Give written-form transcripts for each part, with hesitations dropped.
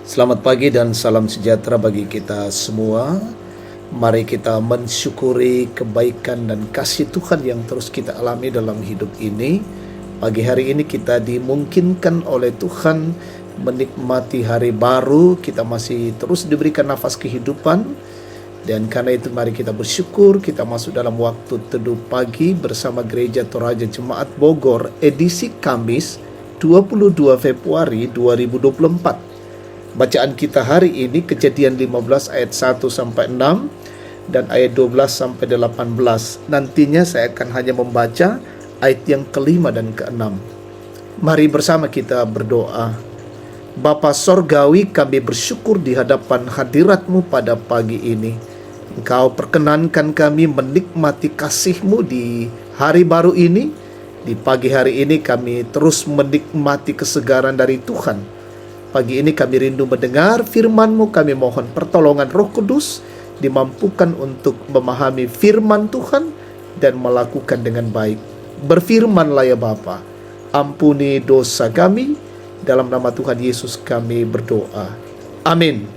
Selamat pagi dan salam sejahtera bagi kita semua. Mari kita mensyukuri kebaikan dan kasih Tuhan yang terus kita alami dalam hidup ini. Pagi hari ini kita dimungkinkan oleh Tuhan menikmati hari baru. Kita masih terus diberikan nafas kehidupan. Dan karena itu mari kita bersyukur. Kita masuk dalam waktu teduh pagi bersama Gereja Toraja Jemaat Bogor edisi Kamis 22 Februari 2024. Bacaan kita hari ini Kejadian 15 ayat 1 sampai 6 dan ayat 12 sampai 18. Nantinya saya akan hanya membaca ayat yang kelima dan keenam. Mari bersama kita berdoa. Bapa Sorgawi, kami bersyukur di hadapan hadirat-Mu pada pagi ini. Engkau perkenankan kami menikmati kasih-Mu di hari baru ini. Di pagi hari ini kami terus menikmati kesegaran dari Tuhan. Pagi ini kami rindu mendengar firman-Mu, kami mohon pertolongan Roh Kudus, dimampukan untuk memahami firman Tuhan dan melakukan dengan baik. Berfirman-lah ya Bapa, ampuni dosa kami, dalam nama Tuhan Yesus kami berdoa. Amin.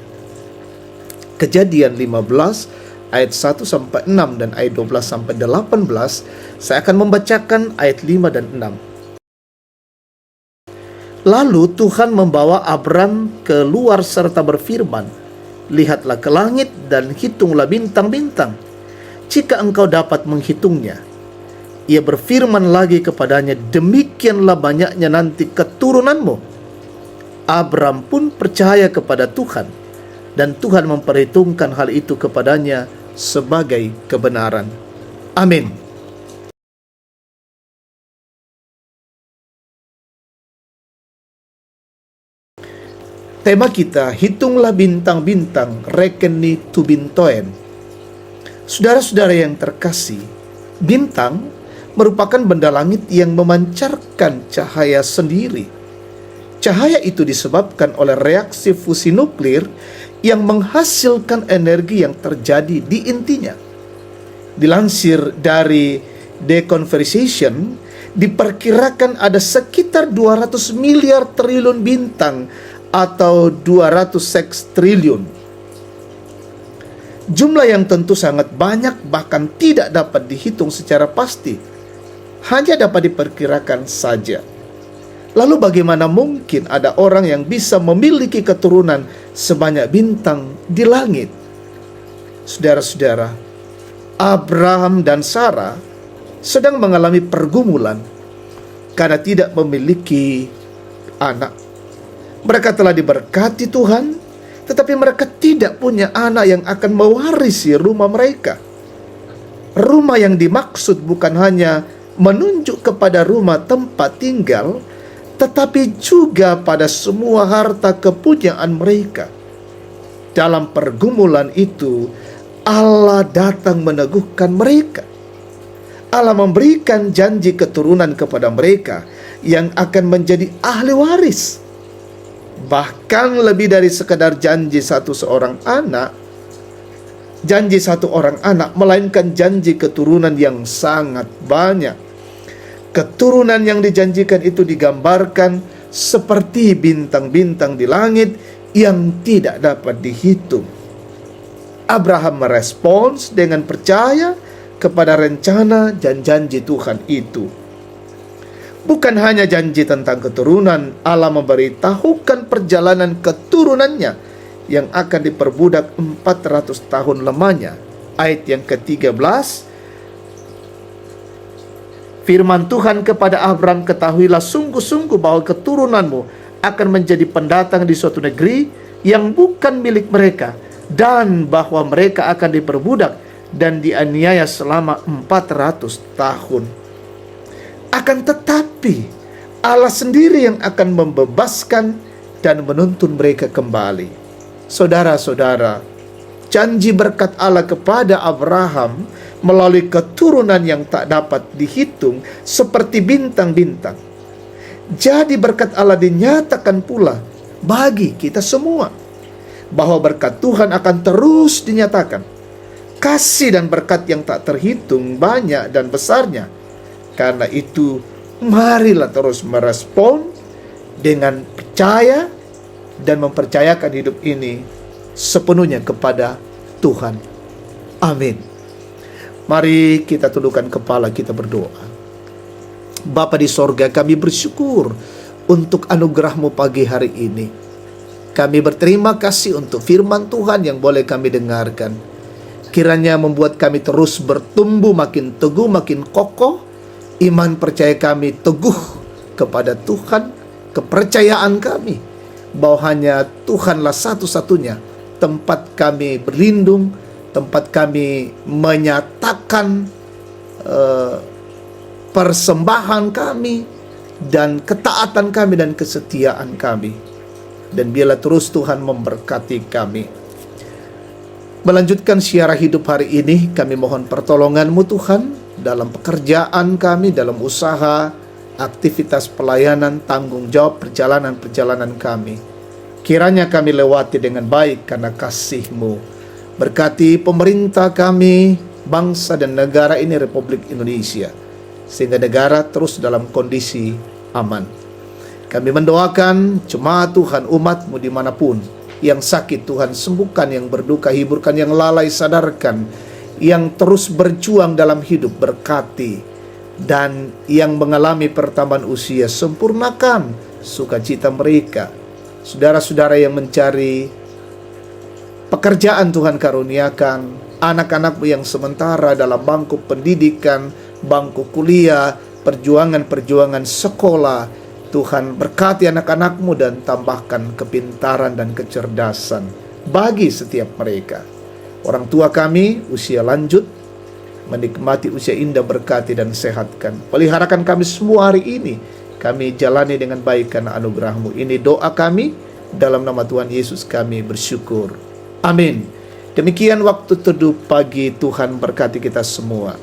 Kejadian 15 ayat 1 sampai 6 dan ayat 12 sampai 18, saya akan membacakan ayat 5 dan 6. Lalu Tuhan membawa Abram keluar serta berfirman, lihatlah ke langit dan hitunglah bintang-bintang, jika engkau dapat menghitungnya. Ia berfirman lagi kepadanya, demikianlah banyaknya nanti keturunanmu. Abram pun percaya kepada Tuhan, dan Tuhan memperhitungkan hal itu kepadanya sebagai kebenaran. Amin. Tema kita, hitunglah bintang-bintang, rekeni tubintoen. Saudara-saudara yang terkasih, bintang merupakan benda langit yang memancarkan cahaya sendiri. Cahaya itu disebabkan oleh reaksi fusi nuklir yang menghasilkan energi yang terjadi di intinya. Dilansir dari The Conversation, diperkirakan ada sekitar 200 miliar triliun bintang atau 200 sekstriliun. Jumlah yang tentu sangat banyak, bahkan tidak dapat dihitung secara pasti, hanya dapat diperkirakan saja. Lalu bagaimana mungkin ada orang yang bisa memiliki keturunan sebanyak bintang di langit? Saudara-saudara, Abraham dan Sarah sedang mengalami pergumulan karena tidak memiliki anak. Mereka telah diberkati Tuhan, tetapi mereka tidak punya anak yang akan mewarisi rumah mereka. Rumah yang dimaksud bukan hanya menunjuk kepada rumah tempat tinggal, tetapi juga pada semua harta kepunyaan mereka. Dalam pergumulan itu, Allah datang meneguhkan mereka. Allah memberikan janji keturunan kepada mereka yang akan menjadi ahli waris. Bahkan lebih dari sekadar janji satu orang anak, melainkan janji keturunan yang sangat banyak. Keturunan yang dijanjikan itu digambarkan seperti bintang-bintang di langit yang tidak dapat dihitung. Abraham merespons dengan percaya kepada rencana dan janji Tuhan itu. Bukan hanya janji tentang keturunan, Allah memberitahukan perjalanan keturunannya yang akan diperbudak 400 tahun lamanya. Ayat yang ke-13, firman Tuhan kepada Abram, ketahuilah sungguh-sungguh bahwa keturunanmu akan menjadi pendatang di suatu negeri yang bukan milik mereka, dan bahwa mereka akan diperbudak dan dianiaya selama 400 tahun. Akan tetapi Allah sendiri yang akan membebaskan dan menuntun mereka kembali. Saudara-saudara, janji berkat Allah kepada Abraham melalui keturunan yang tak dapat dihitung seperti bintang-bintang. Jadi berkat Allah dinyatakan pula bagi kita semua, bahwa berkat Tuhan akan terus dinyatakan. Kasih dan berkat yang tak terhitung banyak dan besarnya. Karena itu, marilah terus merespon dengan percaya dan mempercayakan hidup ini sepenuhnya kepada Tuhan. Amin. Mari kita tundukkan kepala, kita berdoa. Bapa di sorga, kami bersyukur untuk anugerah-Mu pagi hari ini. Kami berterima kasih untuk firman Tuhan yang boleh kami dengarkan. Kiranya membuat kami terus bertumbuh makin teguh, makin kokoh. Iman percaya kami teguh kepada Tuhan. Kepercayaan kami bahwa hanya Tuhanlah satu-satunya tempat kami berlindung, tempat kami menyatakan persembahan kami dan ketaatan kami dan kesetiaan kami. Dan biarlah terus Tuhan memberkati kami. Melanjutkan siara hidup hari ini, kami mohon pertolongan-Mu Tuhan dalam pekerjaan kami, dalam usaha, aktivitas pelayanan, tanggung jawab perjalanan-perjalanan kami. Kiranya kami lewati dengan baik karena kasih-Mu. Berkati pemerintah kami, bangsa dan negara ini, Republik Indonesia, sehingga negara terus dalam kondisi aman. Kami mendoakan jemaat Tuhan, umat-Mu dimanapun, yang sakit Tuhan sembuhkan, yang berduka hiburkan, yang lalai sadarkan, yang terus berjuang dalam hidup berkati, dan yang mengalami pertambahan usia sempurnakan sukacita mereka. Saudara-saudara yang mencari pekerjaan, Tuhan karuniakan. Anak-anak-Mu yang sementara dalam bangku pendidikan, bangku kuliah, perjuangan-perjuangan sekolah, Tuhan berkati anak-anak-Mu dan tambahkan kepintaran dan kecerdasan bagi setiap mereka. Orang tua kami usia lanjut, menikmati usia indah, berkati dan sehatkan. Peliharakan kami semua hari ini, kami jalani dengan baik karena anugerah-Mu. Ini doa kami, dalam nama Tuhan Yesus kami bersyukur. Amin. Demikian waktu teduh pagi, Tuhan berkati kita semua.